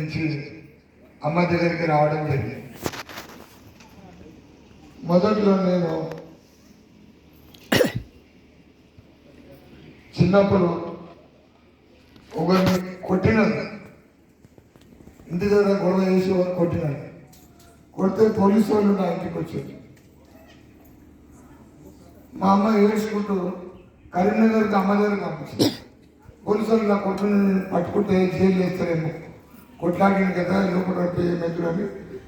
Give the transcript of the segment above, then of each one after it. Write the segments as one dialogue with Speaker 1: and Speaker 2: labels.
Speaker 1: నుంచి అమ్మ దగ్గరికి రావడం జరిగింది. మొదట్లో నేను చిన్నప్పుడు ఒకరిని కొట్టినాను, ఇంటి దగ్గర గొడవ చేసి ఒకరు కొట్టినాను. కొడితే పోలీసు వాళ్ళు నా ఇంటికి వచ్చారు. మా అమ్మ ఏడ్చుకుంటూ కరీంనగర్కి అమ్మ దగ్గర పంపించింది. పోలీసు వాళ్ళు నా కొట్టుని పట్టుకుంటే జైలు వేస్తారేమో, కొట్లాడిన కదా లోపల మెతులు అని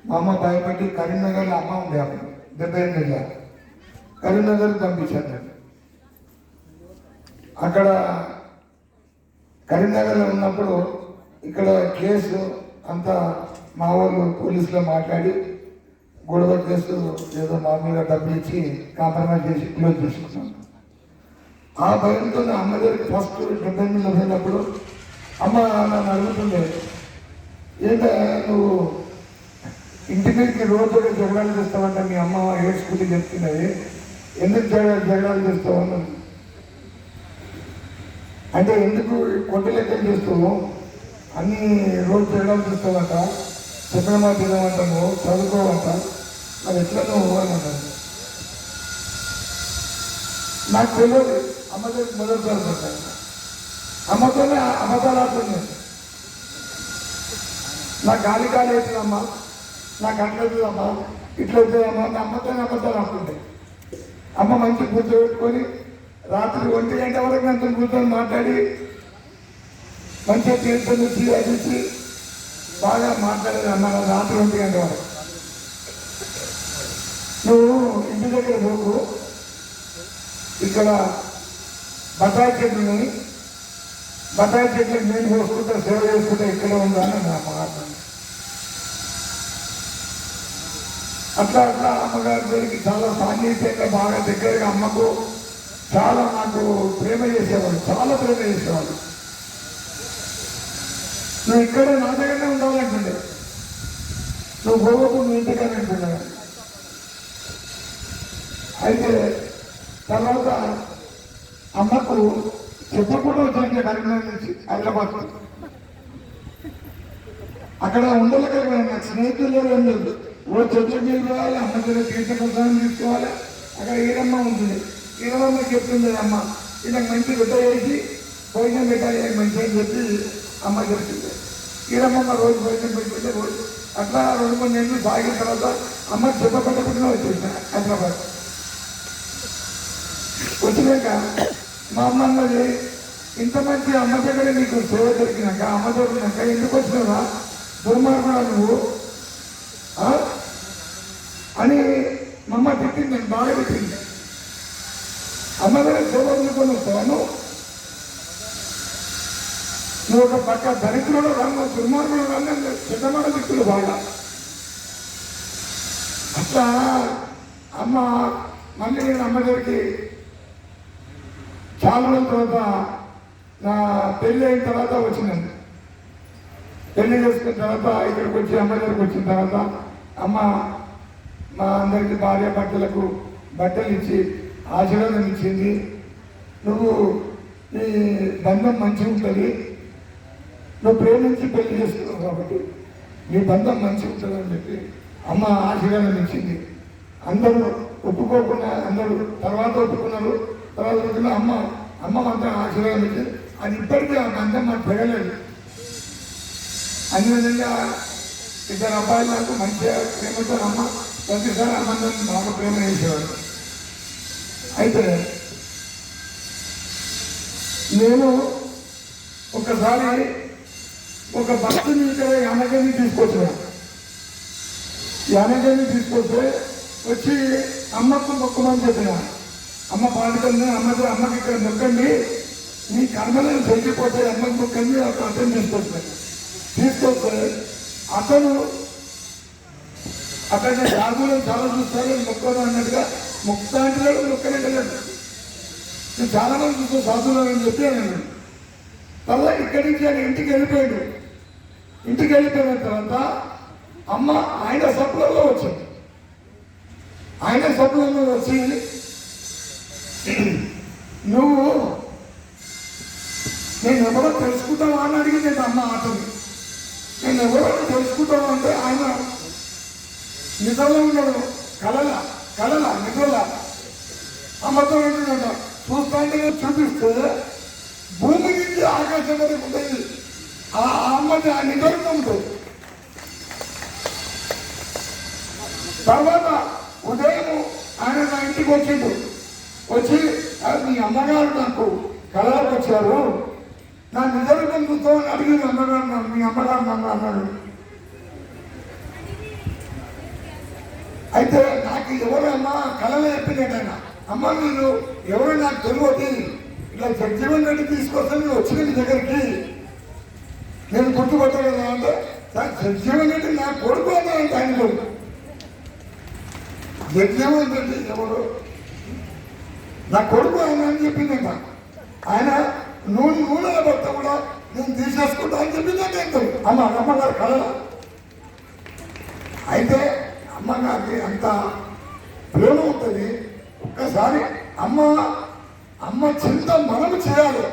Speaker 1: మా అమ్మ భయపడి కరీంనగర్లో అమ్మ ఉండే అప్పుడు 78 నెలల కరీంనగర్కి పంపించాను. నేను అక్కడ కరీంనగర్లో ఉన్నప్పుడు ఇక్కడ కేసు అంతా మా వాళ్ళు పోలీసులో మాట్లాడి గొడవ కేసు ఏదో మామూలుగా డబ్బులు ఇచ్చి కాంప్రమైజ్ చేసి క్లోజ్ చేసుకున్నాను. ఆ భయంతో అమ్మ దగ్గరికి ఫస్ట్ 78 వెళ్ళినప్పుడు అమ్మ నన్ను అడుగుతుండే, ఏంటో నువ్వు ఇంటి మీదకి రోజు జగడాలు చేస్తావంట, మీ అమ్మ ఏడ్చుకుంటే చెప్తున్నది, ఎందుకు జగడాలు చేస్తావు అన్నది. అంటే ఎందుకు కొట్టు లెక్కలు చేస్తావు, అన్ని రోజు జగడాలు చేస్తావంట, చెప్పిన మాట తినమంటాము, చదువుకోవంట, మరి ఎట్లా నువ్వు అని అన్నాను. నాకు తెలియదు, అమ్మ దగ్గర మొదటిసారి పడ్డాను. అమ్మతోనే అబద్ధాలు ఆడుతున్నాను. నాకు గాలి గాలి అవుతుందమ్మా, నాకు అట్లవుతుందమ్మా, ఇట్లా అవుతుందమ్మా, నా అమ్మతోనే అబద్ధాలు ఆడుతుంటాయి. అమ్మ మంచి కూర్చోబెట్టుకొని రాత్రి 1 గంట వరకు అంతా కూర్చొని మాట్లాడి మంచిగా తీసుకొని అది బాగా మాట్లాడేది అమ్మ. రాత్రి 1 గంట వరకు నువ్వు ఇంటి దగ్గర పోకు, ఇక్కడ బత్తాయి చెట్లుని బత్తాయి చెట్లకు నీళ్ళు పోసుకుంటా సేవ చేసుకుంటా ఇక్కడ ఉందా అని నా మాట. అట్లా అట్లా అమ్మగారి దగ్గరికి చాలా సాన్నిధ్యంగా బాగా దగ్గరగా అమ్మకు చాలా నాకు ప్రేమ చేసేవాళ్ళు, చాలా ప్రేమ చేసేవాళ్ళు. నువ్వు ఇక్కడే నా దగ్గరనే ఉండాలంటుండే, నువ్వు పోవకు నువ్వు ఇంటికనే అంటుండే. అయితే తర్వాత అమ్మకు చెప్పకుండా వచ్చాక కరీంనగర్ నుంచి హైదరాబాద్ అక్కడ ఉండలేకపోయినా స్నేహితులు ఏం లేదు. ఓ చెట్టు తీసుకోవాలి, అమ్మ దగ్గర తీర్థ ప్రసాదం తీసుకోవాలి. అక్కడ ఈరమ్మ ఉంటుంది, ఈరమ్మ చెప్తుంది, అమ్మ ఇలా మంచి బిడ్డ వేసి భోజనం పెట్టాలి మంచి అని చెప్పి అమ్మ చెప్తుంది. ఈరమ్మ రోజు భోజనం పెట్టుకుంటే రోజు అట్లా 2-3 నెలలు సాగిన తర్వాత అమ్మ చెప్పబట్టకుండా వచ్చేసిన హైదరాబాద్. వచ్చినాక మా అమ్మ అన్నది, ఇంత మంచి అమ్మ దగ్గర నీకు సేవ దొరికినాక అమ్మ దొరికినాక ఎందుకు వచ్చినావా దుర్మార్గుడా నువ్వు అని మా అమ్మ తిట్టింది, నేను బాగా తిట్టింది. అమ్మ దగ్గర సేవ అందుకొని వస్తాను, నువ్వు ఒక పక్క దరిద్రుడు రాను, దుర్మార్గుడు రాను, చిన్నమాట దిక్కులు బాగా. అట్లా అమ్మ మళ్ళీ నేను అమ్మ దగ్గరికి చాలా రోజుల తర్వాత నా పెళ్ళి అయిన తర్వాత వచ్చినాను. పెళ్లి చేసుకున్న తర్వాత ఇక్కడికి వచ్చి అమ్మ దగ్గరికి వచ్చిన తర్వాత అమ్మ మా అందరికీ భార్య భర్తలకు బట్టలు ఇచ్చి ఆశీర్వాదం ఇచ్చింది. నువ్వు నీ బంధం మంచిగా ఉంటుంది, నువ్వు ప్రేమించి పెళ్లి చేసుకున్నావు కాబట్టి నీ బంధం మంచిగా ఉంటుంది అని చెప్పి అమ్మ ఆశీర్వాదం ఇచ్చింది. అందరూ ఒప్పుకోకుండా అందరూ తర్వాత ఒప్పుకున్నారు. తర్వాత రోజున అమ్మ మాత్రం ఆశీర్వాదం ఇచ్చింది. అది ఇప్పటికీ ఆ బంధం మాకు పెరగలేదు. అన్ని విధంగా 2 అబ్బాయిలు నాకు మంచిగా ప్రేమతో అమ్మ ప్రతిసారి అమ్మందరం బాగా ప్రేమ చేసేవాడు. అయితే నేను ఒకసారి ఒక భక్తుని ఇక్కడ యానగని తీసుకొచ్చాను. యానగని తీసుకొస్తే వచ్చి అమ్మకు మొక్కమని చెప్పిన, అమ్మ పాడుతుంది, అమ్మకి ఇక్కడ మొక్కండి, మీ కర్మలను చెల్లిపోతే అమ్మకి మొక్కండి. ఒక అతను తీసుకొస్తే అతను అక్కడ సాధువులను చాలా చూస్తారు, మొక్కను అన్నట్టుగా మొక్తాంటిలో మొక్కనంటే నేను చాలా మంది చూస్తాను సాధువులు అని చెప్పి అన్నాడు. తర్వాత ఇక్కడి నుంచి ఆయన ఇంటికి వెళ్ళిపోయాడు. ఇంటికి వెళ్ళిపోయిన తర్వాత అమ్మ ఆయన సప్లలో వచ్చింది. ఆయన సప్లలో వచ్చి, నువ్వు నేను ఎవరో తెలుసుకుంటావా అని అడిగింది అమ్మ. అతను నేను నేను ఎవరైనా తెలుసుకుంటాను అంటే ఆయన నిద్రలో ఉన్నాడు, కలల నిద్రల అమ్మతో ఏంటంట చూస్తాంటే చూపిస్తే భూమి నుంచి ఆకాశం వరకు ఉంటుంది. ఆ అమ్మని ఆ నిద్రలో ఉంటుంది. తర్వాత ఉదయం ఆయన నా ఇంటికి వచ్చిండు. వచ్చి మీ అమ్మగారు నాకు కళలకు వచ్చారు, నా నిజంతో అని అడిగింది అమ్మగారు. మీ అమ్మగారు నన్ను అన్నాడు. అయితే నాకు ఎవరమ్మా కళలు చెప్పినట్టయినా అమ్మ మీరు ఎవరో నాకు తెలియదు, ఇలా జగ్జీవన్ రెడ్డి తీసుకొస్తాను నేను వచ్చిన మీ దగ్గరికి, నేను గుర్తుపట్టలేదు అంటే జగ్జీవన్ రెడ్డి నా కొడుకు అన్నానంటే ఆయన కొడుకు. జగ్జీవన్ రెడ్డి ఎవరు నా కొడుకు ఆయన అని చెప్పిందంట. ఆయన నూనె భర్త కూడా నేను తీసేసుకుంటా అని చెప్పిందంటే అమ్మగారు కళ. అయితే అమ్మగారికి అంత ప్రేమ ఉంటుంది. ఒక్కసారి అమ్మ చింత మనం చేయాలి.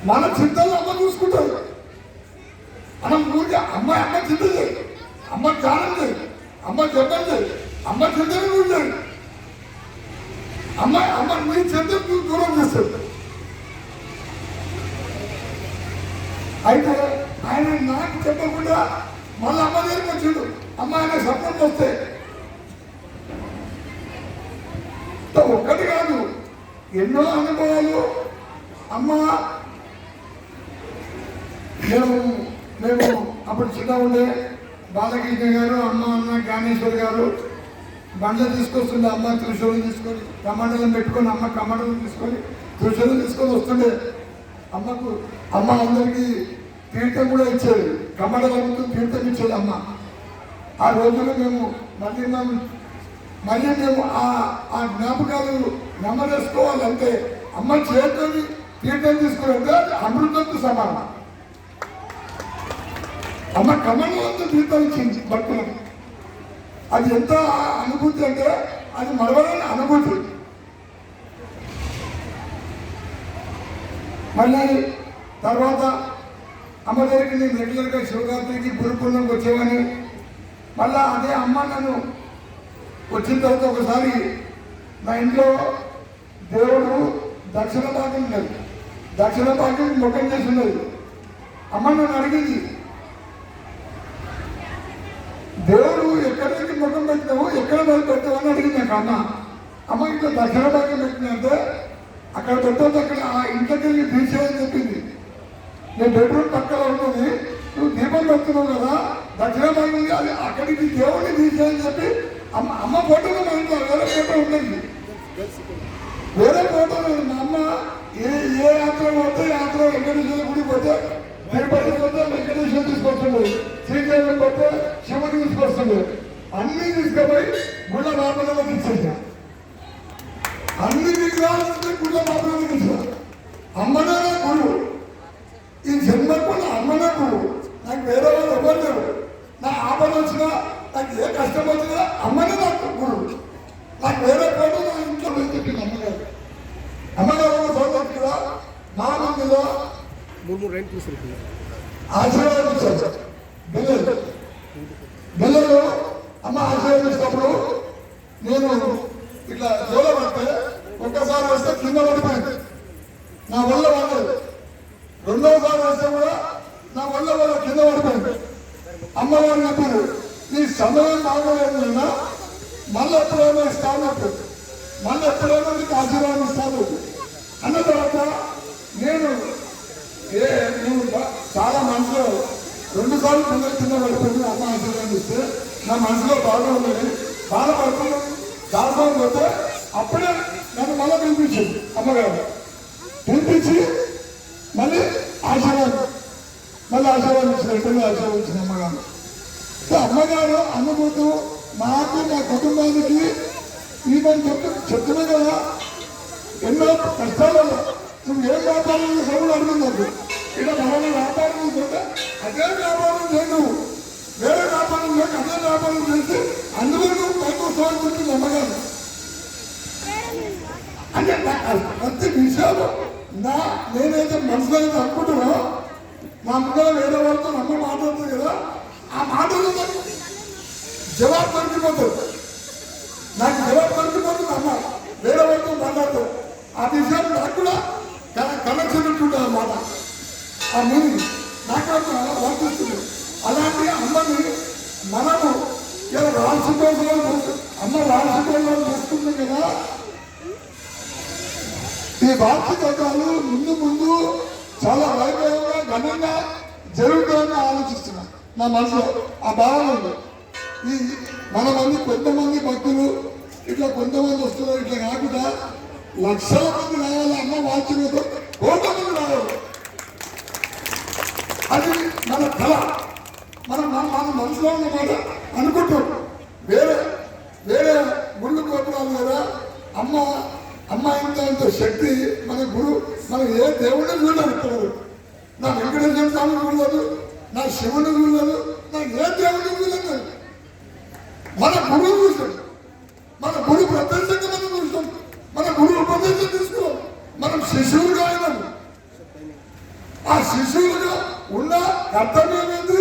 Speaker 1: మన చింతలు అమ్మ చూసుకుంటారు. మనం ఊరికే అమ్మ చింత చేయి, అమ్మ ధ్యానం చేయి, అమ్మ జపం చేయి, అమ్మ చింతలు నువ్వు చేయి. అమ్మ నీ చింత దూరం చేస్తుంది. అయితే ఆయన నాకు చెప్పకుండా మళ్ళీ అమ్మ దగ్గరికి వచ్చిండు. అమ్మ ఆయన స్వప్నం వస్తే ఒక్కటి కాదు ఎన్నో అనుభవాలు. అమ్మ మేము అప్పుడు చిన్న ఉండే బాలకృష్ణ గారు, అన్న జ్ఞానేశ్వర్ గారు బండ్లు తీసుకొస్తుండే. అమ్మ త్రిశూలం తీసుకొని కమండలం పెట్టుకొని, అమ్మ కమండలం తీసుకొని త్రిశూలం తీసుకొని వస్తుండే. అమ్మ అందరికీ తీర్థం కూడా ఇచ్చేది. కమండలంతో తీర్థం ఇచ్చేది అమ్మ. ఆ రోజుల్లో మేము మళ్ళీ మేము ఆ జ్ఞాపకాలు నెమ్మరేసుకోవాలంటే అమ్మ చేతుని తీర్థం తీసుకురంటే అది అమృతంతో సమానం. అమ్మ కమండలంతో తీర్థం ఇచ్చింది భక్తులకు. అది ఎంత అనుభూతి అంటే అది మరవలేని అనుభూతి. మళ్ళీ తర్వాత అమ్మ దగ్గరికి నేను రెగ్యులర్గా శివరాత్రికి గురుకులంకి వచ్చేవని. మళ్ళా అదే అమ్మ నన్ను వచ్చిన తర్వాత ఒకసారి నా ఇంట్లో దేవుడు దక్షిణ భాగం లేదు, దక్షిణ భాగం ముఖం చేసి ఉన్నది. అమ్మ నన్ను అడిగింది, దేవుడు ఎక్కడి నుంచి ముఖం పెట్టినావు, ఎక్కడ పెట్టావు అని అడిగింది నాకు. అమ్మ ఇట్లా దక్షిణ భాగం పెట్టినంటే అక్కడ పెట్టద్దు, అక్కడ ఆ ఇంట్లోకి వెళ్ళి తీసేయని చెప్పింది. నేను బెడ్రూమ్ పక్కన ఉంటుంది, నువ్వు దీపం పెడుతున్నావు కదా దక్షిణ భాగం, అది అక్కడికి దేవుడిని తీసేయని చెప్పి అమ్మ ఫోటోలో మా ఇంట్లో వేరే ఫోటో ఉంటుంది, వేరే ఫోటో లేదు. మా అమ్మ ఏ యాత్ర పోతే యాత్ర వెంకటేశ్వర గుడికి పోతే తిరుపతి పోతే వెంకటేశ్వర తీసుకొస్తుంది, శ్రీశైలం పోతే శివుని తీసుకొస్తుంది. అన్ని తీసుకుపోయి గుళ్ళ బాబులలో తీసేసా. అన్ని విగ్రహాలు గుళ్ళ బాబులలో తీసా. అమ్మనే గురువు. ఈ జన్మకు నా అమ్మనే గురువు. నాకు వేరే వాళ్ళు ఎవరు లేరు. నా ఆపద వచ్చినా, నాకు ఏ కష్టం వచ్చినా అమ్మనే నాకు గురువు. నాకు వేరే ఫోటో నా ఇంట్లో చెప్పింది అమ్మగారు. అమ్మగారు ఫోటో కూడా మా మందిలో ఆశీర్వాదించారు. బిల్లలు అమ్మ ఆశీర్వదించినప్పుడు నేను ఇట్లా జోలో పడితే ఒక్కసారి వస్తే కింద పడిపోయింది, నా వల్ల పడలేదు. రెండవసారి వస్తే కూడా నా వల్ల వాళ్ళ కింద పడిపోయింది. అమ్మవారు చెప్పారు, నీ సమయం బాగోలేదన్నా మళ్ళీ ఎప్పుడైనా ఇస్తాను, మళ్ళీ ఎప్పుడైనా నీకు ఆశీర్వాదం ఇస్తాను అన్న తర్వాత నేను చాలా మనసులో 2 సార్లు కింద పడిపోయింది. అమ్మ ఆశీర్వాదం ఇస్తే నా మనసులో బాగా ఉన్నది, బాధపడుతున్నాను. దాసం పోతే అప్పుడే నన్ను మళ్ళీ పిలిపించింది అమ్మగారు. పిలిపించి మళ్ళీ ఆశీర్వాదం ఇచ్చిన అమ్మగారు. అమ్మగారు అనుభూతి నాకు, నా కుటుంబానికి ఈమెను చెప్తున్నా కదా. ఎన్నో కష్టాలలో నువ్వు ఏం వ్యాపారం సభలు అడుగుతున్నారు. ఇక్కడ మన వ్యాపారం ఉంటుంటే అదే వ్యాపారం చేయను, వేరే వ్యాపారం లేక అదే వ్యాపారం చేసి అందులో నువ్వు పైకి వస్తామని చెప్పింది అమ్మగారు. అంటే ప్రతి విషయాలు నేనైతే మనసులో అనుకుంటున్నా నా ముందర వేరే వాళ్ళతో అమ్మ మాట్లాడుతుంది కదా, ఆ మాటలు నాకు జవాబు దొరికిపోతుంది, నాకు జవాబు దొరికిపోతుంది. అమ్మ వేరే వాళ్ళతో మాట్లాడుతుంది, ఆ విషయం నాకు కూడా కనెక్షన్ ఉంటుంది అన్నమాట. ఆ మీనింగ్ నాకు వర్తిస్తుంది. అలాంటి అమ్మని మనము ఇలా రాసుకోవాలి, అమ్మ రాసుకోవాలి చేసుకుంటాం కదా. ఈ వార్షికోత్సవాలు ముందు ముందు చాలా వైభవంగా ఘనంగా జరుగుతుందని ఆలోచిస్తున్నా. నా మనసులో ఆ భావన ఉంది. ఈ కొంతమంది భక్తులు ఇట్లా కొంతమంది వస్తున్నారు, ఇట్లా కాకుండా లక్షల మంది రావాలి. అమ్మ వార్షికోత్సవం కోట్ల మంది రావాలి. అది మన కళ. మన మనసులో ఉన్నమాట అనుకుంటాం. వేరే వేరే గుళ్ళు గోపురాలు కదా. అమ్మ ఇంత శక్తి మన గురు, మనం ఏ దేవుడిని చూడలేదు. ఇక్కడ నా వెంకటేశ్వర స్వామి చూడలేదు, నా శివుని చూడలేదు, నా ఏ దేవుడిని చూడలేదు. మన గురువు చూసాం, మన గురు ప్రత్యక్షంగా మనం చూసాం, మన గురువు ఉపదేశం తీసుకున్నాం. మనం శిశువులుగా అయినాం. ఆ శిశువులుగా ఉన్న కర్తవ్యం ఏంటి?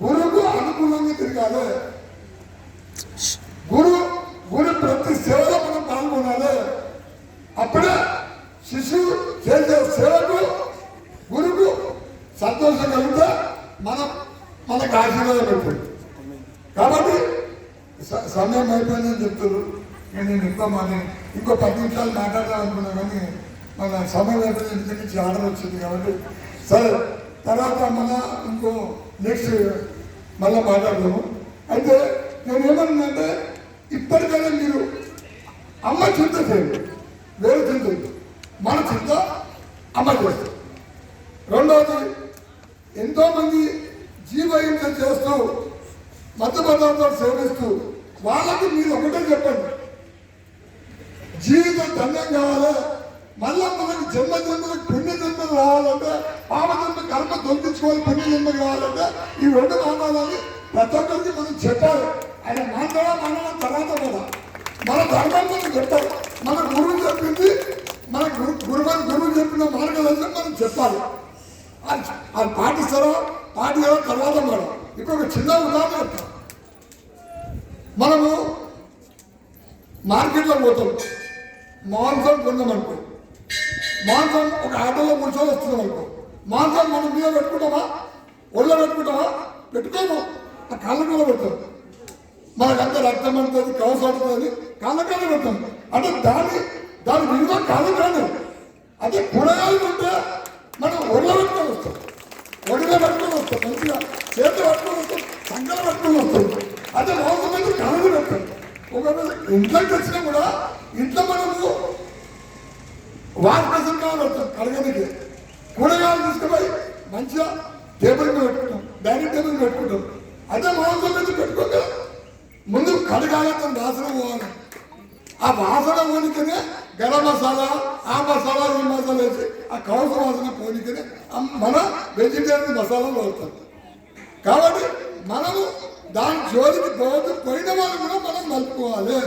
Speaker 1: గురువుకు అనుకూలంగా తిరగాలి. గురు ప్రతి సేవలో మనం పాల్గొనాలి. అప్పుడే శిశువు చేసే సేవకు గురువుకు సంతోషం కలిగితే మనకు ఆశీర్వాదం పెడుతుంది. కాబట్టి సమయం అయిపోయిందని చెప్తున్నారు. నేను ఇంకో 10 నిమిషాలు మాట్లాడదాం అనుకున్నా, కానీ మన సమయం అయిపోయింది. ఇంటి నుంచి ఆర్డర్ వచ్చింది కాబట్టి సరే, తర్వాత ఇంకో నెక్స్ట్ మళ్ళీ మాట్లాడదాము. అయితే నేను ఏమన్నానంటే, ఇప్పటికైనా మీరు అమ్మ చింత చేయండి, వేరే చింత మన చింత అమ్మ చేస్తారు. రెండవది, ఎంతోమంది జీవహింస చేస్తూ మత పదార్థాలు సేవిస్తూ వాళ్ళకి మీరు ఒకటే చెప్పండి, జీవితం ధన్యం కావాలి. మళ్ళా మనకి జన్మలకు పుణ్య జన్మలు రావాలంటే, పాప జన్మ కర్మ తొలగించుకోవాలి, పుణ్య జన్మ కావాలంటే ఈ 2 మానాలని ప్రతి ఒక్కరికి మనం చెప్పాలి. ఆయన మానవ తర్వాత కదా మన ధర్మం మనం చెప్పాలి. మన గురువు చెప్పింది, మన గురువు చెప్పిన మార్గదర్శనం మనం చెప్పాలి. అది పాటిస్తారా పాటిస్తారా తర్వాత మనం ఇంకొక చిన్న ఉదాహరణ చెప్తాం. మనము మార్కెట్లో పోతాం, మాంసం కొందామనుకో, మాంసం ఒక ఆటోలో కూర్చొని వస్తున్నాం అనుకో, మాంసం మనం మీద పెట్టుకుంటామా, ఒళ్ళో పెట్టుకుంటామా? పెట్టుకోము. ఆ కాళ్ళకాల పెడతాం. మనకంతా రక్తం అంటుంది, కవస అంటుంది, కాళ్ళకాల పెడతాం. అంటే దాని విలువ కాళ్ళకాలు. అదే కూరగాయలు ఉంటే మనం ఒళ్ళో పెట్టుకొని వస్తాం, ఒడిలో పెట్టుకొని వస్తాం, మంచిగా చేతి పట్టుకొని వస్తాం, సంఘాలు పట్టుకొని వస్తాం. అదే మాంసం అయితే కాళ్ళు పెడతాం. ఒకవేళ ఇంట్లోకి వచ్చినా కూడా ఇంట్లో మనము వాటర్ కావాలి కడగడానికి, కూరగాయలు తీసుకుపోయి మంచిగా టేబుల్ మీద పెట్టుకుంటాం, డైనింగ్ టేబుల్ మీద పెట్టుకుంటాం. అదే మాంసం మీద పెట్టుకోక ముందు కడగాలి, వాసన పోవాలి. ఆ వాసన పోనికనే గరం మసాలా, ఆ మసాలా, ఈ మసాలా వేసి ఆ కవస వాసన పోనికనే మన వెజిటేరియన్ మసాలా వాడతాం. కాబట్టి మనము దాని జోలికి పోయిన వాళ్ళు కూడా మనం కలుపుకోవాలి.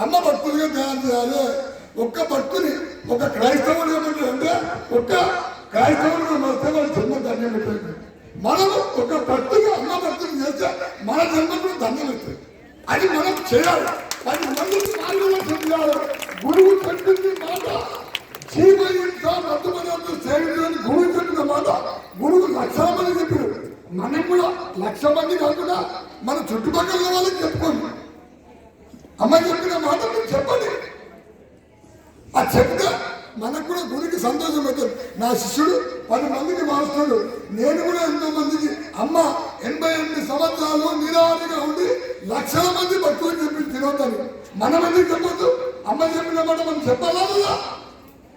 Speaker 1: అమ్మ భక్తులుగా తయారు చేయాలి. ఒక్క భక్తుని ఒక క్రైస్తవుడు ఏమంటారంటే, ఒక్క క్రైస్తవుడిగా వస్తే వాళ్ళ జన్మ ధన్యం అవుతుంది. మనము ఒక భక్తులు అమ్మ భక్తులు చేస్తే మన జన్మ కూడా ధన్యం అవుతుంది. అది మనం చేయాలి. 10 మందికి మార్గదర్శనం చేయాలి. గురువు చెప్పింది మాట, జీవహింస మధ్యమనంతో సేవించని గురువు చెప్పిన మాట గురువు లక్షల మంది చెప్పారు. మనం కూడా 1,00,000 మంది కాకుండా మన చుట్టుపక్కల వాళ్ళకి చెప్పుకోండి. అమ్మ చెప్పిన మాట మీరు చెప్పండి. అది చెప్తే మనకు కూడా గురికి సంతోషం అవుతుంది. నా శిష్యుడు 10 మందికి మారుస్తాడు. నేను కూడా ఎంతో మందికి అమ్మ 88 సంవత్సరాలు నిరాహారిగా ఉండి లక్షల మంది భక్తులు చెప్పి తినొద్దని మనం ఎందుకు చెప్పొద్దు? అమ్మ చెప్పిన మాట మనం చెప్పాలా లేదా?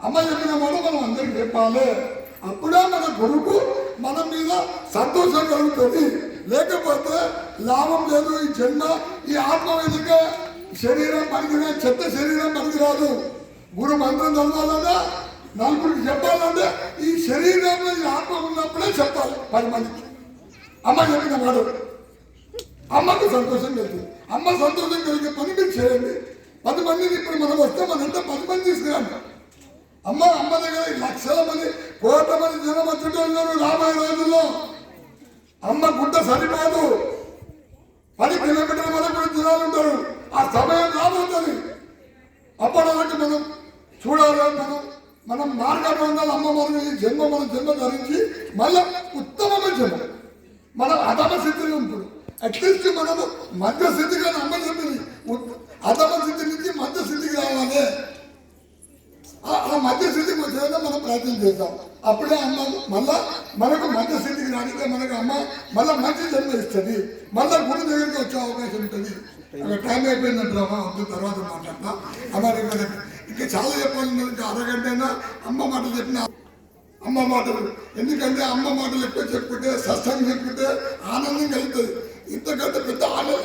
Speaker 1: అమ్మ చెప్పిన మాట మనం అందరికి చెప్పాలి. అప్పుడే మన గురువుకు మన మీద సంతోషం కలుగుతుంది. లేకపోతే లాభం లేదు. ఈ జన్మ ఈ ఆత్మ వెనుక శరీరం పనికిరా, చెత్త శరీరం పనికిరాదు. గురు మంత్రం చదవాలన్నా, నలుగురికి చెప్పాలంటే ఈ శరీరంలో ఈ ఆత్మ ఉన్నప్పుడే చెప్పాలి 10 మందికి. అమ్మ చెప్పిన మాట అమ్మకు సంతోషం కలుగుతుంది. అమ్మ సంతోషం కలిగే పని మీరు చేయండి. 10 మందిని ఇప్పుడు మనం వస్తే మనంతా 10 మంది తీసుకురాండి.
Speaker 2: అమ్మ దగ్గర లక్షల మంది కోట్ల మంది జనం వచ్చేటోళ్ళు రాబోయే రోజుల్లో. అమ్మ గుడ్డ సరిపోదు, 10 కిలోమీటర్ల వరకు కూడా జనాలు ఉంటారు. ఆ సమయం రాబోతుంది. అప్పటి వరకు మనం చూడాలి. మనం మార్గాలు ఉండాలి. అమ్మ మనం ఈ జన్మ ధరించి మళ్ళీ ఉత్తమమైన జన్మ మనం అధమ స్థితిలో ఉంటుంది. అట్లీస్ట్ మనము మధ్య స్థితిగా అమ్మ చెప్పింది, అధమ స్థితి నుంచి మధ్య స్థితికి రావాలి. ఆ మధ్య స్థితికి వచ్చేదా మనం ప్రయత్నం చేద్దాం. అప్పుడే అమ్మ మళ్ళా మనకు మధ్య స్థితికి రానికే మనకు అమ్మ మళ్ళీ మంచి జన్మ ఇస్తుంది. మళ్ళీ గుడి దగ్గరికి వచ్చే అవకాశం ఉంటుంది. అక్కడ టైం అయిపోయిందంటారా వద్దు, తర్వాత మాట్లాడతా. అమ్మ ఇంకా చాలా చెప్పాలి. ఇంకా అరగంట అయినా అమ్మ మాటలు చెప్పిన అమ్మ మాటలు. ఎందుకంటే అమ్మ మాటలు ఎక్కువ చెప్పుకుంటే, సత్సంగం చెప్పుకుంటే ఆనందం కలుగుతుంది. ఇంతకంటే పెద్ద ఆనందం